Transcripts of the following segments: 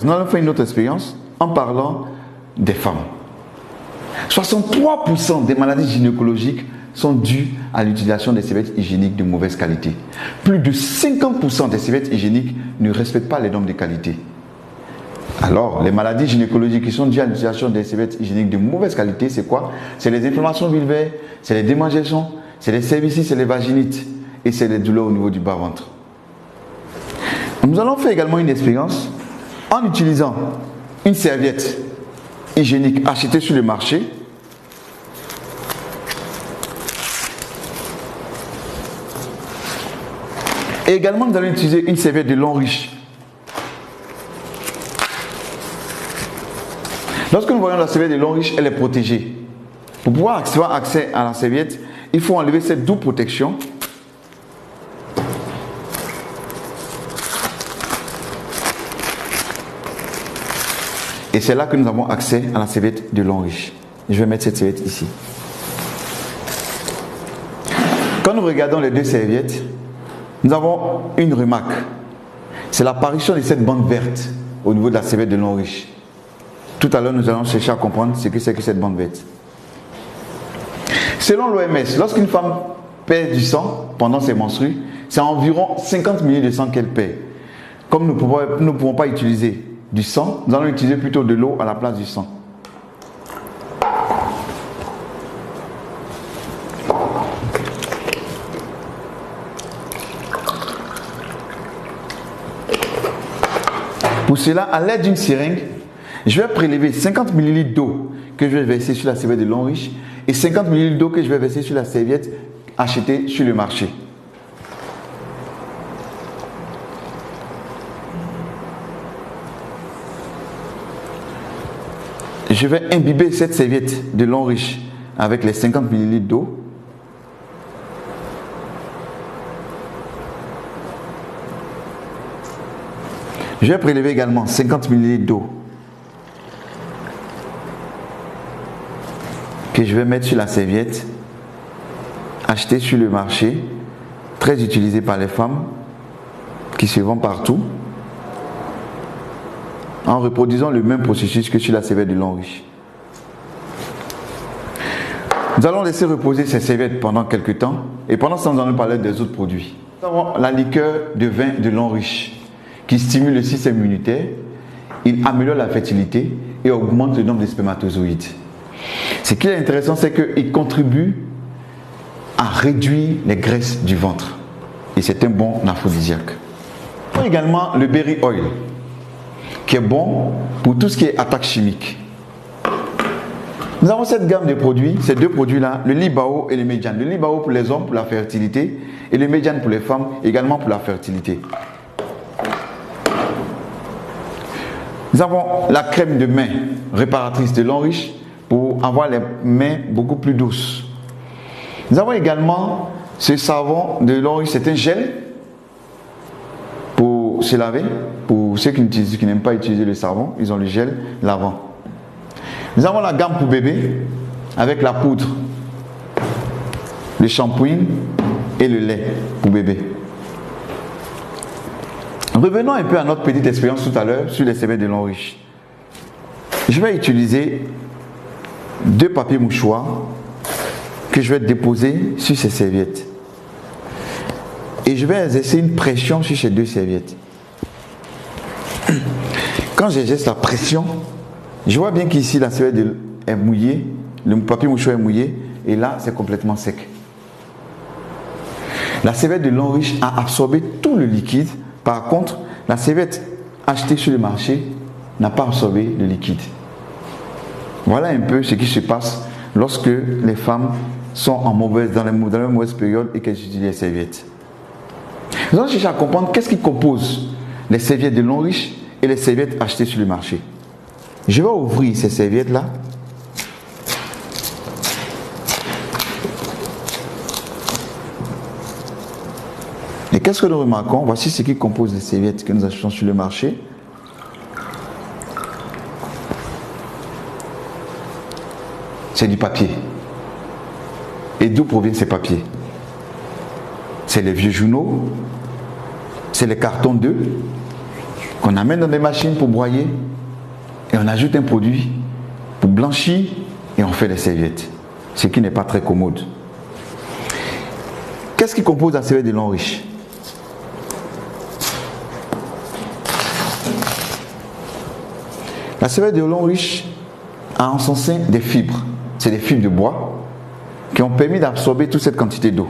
Nous allons faire une autre expérience en parlant des femmes. 63% des maladies gynécologiques sont dues à l'utilisation des serviettes hygiéniques de mauvaise qualité. Plus de 50% des serviettes hygiéniques ne respectent pas les normes de qualité. Alors, les maladies gynécologiques qui sont dues à l'utilisation des serviettes hygiéniques de mauvaise qualité, c'est quoi? C'est les inflammations vulvaires, c'est les démangeaisons, c'est les cervicites, c'est les vaginites et c'est les douleurs au niveau du bas-ventre. Nous allons faire également une expérience en utilisant une serviette hygiénique achetée sur le marché. Et également, nous allons utiliser une serviette de long riche. Lorsque nous voyons la serviette de long riche, elle est protégée. Pour pouvoir avoir accès à la serviette, il faut enlever cette double protection. Et c'est là que nous avons accès à la serviette de long riche. Je vais mettre cette serviette ici. Quand nous regardons les deux serviettes, nous avons une remarque. C'est l'apparition de cette bande verte au niveau de la serviette de long riche. Tout à l'heure, nous allons chercher à comprendre ce que c'est que cette bande verte. Selon l'OMS, lorsqu'une femme perd du sang pendant ses menstrues, c'est environ 50 ml de sang qu'elle perd. Comme nous ne pouvons pas utiliser du sang, nous allons utiliser plutôt de l'eau à la place du sang. Pour cela, à l'aide d'une seringue, je vais prélever 50 ml d'eau que je vais verser sur la serviette de long riche et 50 ml d'eau que je vais verser sur la serviette achetée sur le marché. Je vais imbiber cette serviette de long riche avec les 50 ml d'eau. Je vais prélever également 50 ml d'eau que je vais mettre sur la serviette achetée sur le marché, très utilisée par les femmes qui se vend partout, en reproduisant le même processus que sur la serviette de long riche. Nous allons laisser reposer ces serviettes pendant quelques temps et pendant ce temps, nous allons parler des autres produits. Nous avons la liqueur de vin de long riche qui stimule le système immunitaire, il améliore la fertilité et augmente le nombre de spermatozoïdes. Ce qui est intéressant, c'est qu'il contribue à réduire les graisses du ventre et c'est un bon aphrodisiaque. Il y a également le berry oil qui est bon pour tout ce qui est attaque chimique. Nous avons cette gamme de produits, ces deux produits-là, le Libao et le Mediane. Le Libao pour les hommes pour la fertilité et le Mediane pour les femmes également pour la fertilité. Nous avons la crème de main réparatrice de long riche pour avoir les mains beaucoup plus douces. Nous avons également ce savon de long riche, c'est un gel pour se laver. Pour ceux qui n'aiment pas utiliser le savon, ils ont le gel lavant. Nous avons la gamme pour bébé avec la poudre, le shampoing et le lait pour bébé. Revenons un peu à notre petite expérience tout à l'heure sur les serviettes de long riche. Je vais utiliser deux papiers mouchoirs que je vais déposer sur ces serviettes. Et je vais exercer une pression sur ces deux serviettes. Quand j'exerce la pression, je vois bien qu'ici la serviette est mouillée, le papier mouchoir est mouillé et là c'est complètement sec. La serviette de long riche a absorbé tout le liquide. Par contre, la serviette achetée sur le marché n'a pas absorbé le liquide. Voilà un peu ce qui se passe lorsque les femmes sont dans la mauvaise période et qu'elles utilisent les serviettes. Nous allons chercher à comprendre qu'est-ce qui compose les serviettes de long riche et les serviettes achetées sur le marché. Je vais ouvrir ces serviettes-là. Et qu'est-ce que nous remarquons? Voici ce qui compose les serviettes que nous achetons sur le marché. C'est du papier. Et d'où proviennent ces papiers? C'est les vieux journaux, c'est les cartons d'œufs, qu'on amène dans des machines pour broyer et on ajoute un produit pour blanchir et on fait des serviettes. Ce qui n'est pas très commode. Qu'est-ce qui compose la serviette de lin riche? La serviette de lin riche a en son sein des fibres. C'est des fibres de bois qui ont permis d'absorber toute cette quantité d'eau.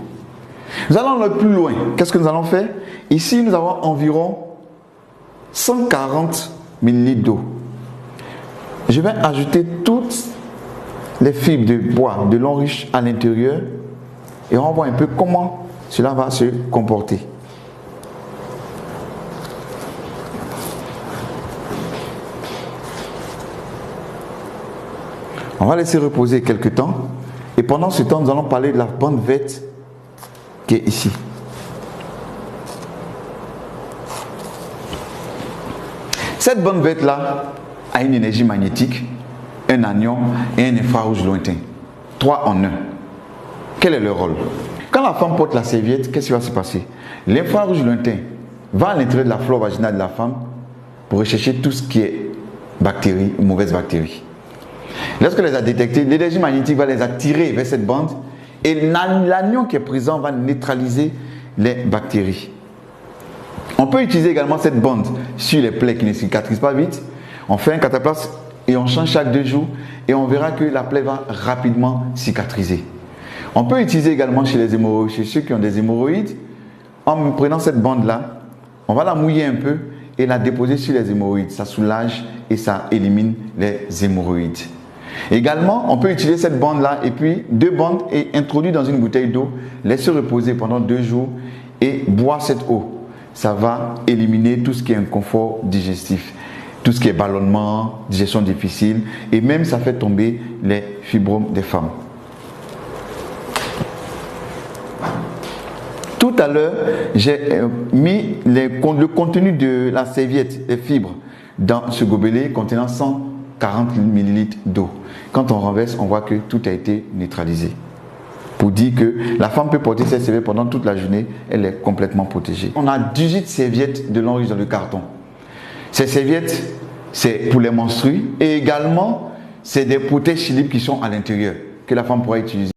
Nous allons aller plus loin. Qu'est-ce que nous allons faire? Ici, nous avons environ 140 ml d'eau. Je vais ajouter toutes les fibres de bois de lin riche à l'intérieur et on va voir un peu comment cela va se comporter. On va laisser reposer quelques temps et pendant ce temps, nous allons parler de la bande verte qui est ici. Cette bande verte là a une énergie magnétique, un anion et un infrarouge lointain. 3 en 1. Quel est le rôle? Quand la femme porte la serviette, qu'est-ce qui va se passer? L'infrarouge lointain va à l'intérieur de la flore vaginale de la femme pour rechercher tout ce qui est bactéries, mauvaises bactéries. Lorsqu'elle les a détectées, l'énergie magnétique va les attirer vers cette bande et l'anion qui est présent va neutraliser les bactéries. On peut utiliser également cette bande sur les plaies qui ne cicatrisent pas vite. On fait un cataplasme et on change chaque 2 jours et on verra que la plaie va rapidement cicatriser. On peut utiliser également chez les hémorroïdes, chez ceux qui ont des hémorroïdes, en prenant cette bande-là, on va la mouiller un peu et la déposer sur les hémorroïdes. Ça soulage et ça élimine les hémorroïdes. Également, on peut utiliser cette bande-là et puis 2 bandes et introduire dans une bouteille d'eau, laisser reposer pendant 2 jours et boire cette eau. Ça va éliminer tout ce qui est inconfort digestif, tout ce qui est ballonnement, digestion difficile et même ça fait tomber les fibromes des femmes. Tout à l'heure, j'ai mis le contenu de la serviette, les fibres, dans ce gobelet contenant 140 ml d'eau. Quand on renverse, on voit que tout a été neutralisé. Pour dire que la femme peut porter cette serviette pendant toute la journée, elle est complètement protégée. On a 18 serviettes de lin riche dans le carton. Ces serviettes, c'est pour les menstrues et également, c'est des protèges libres qui sont à l'intérieur, que la femme pourra utiliser.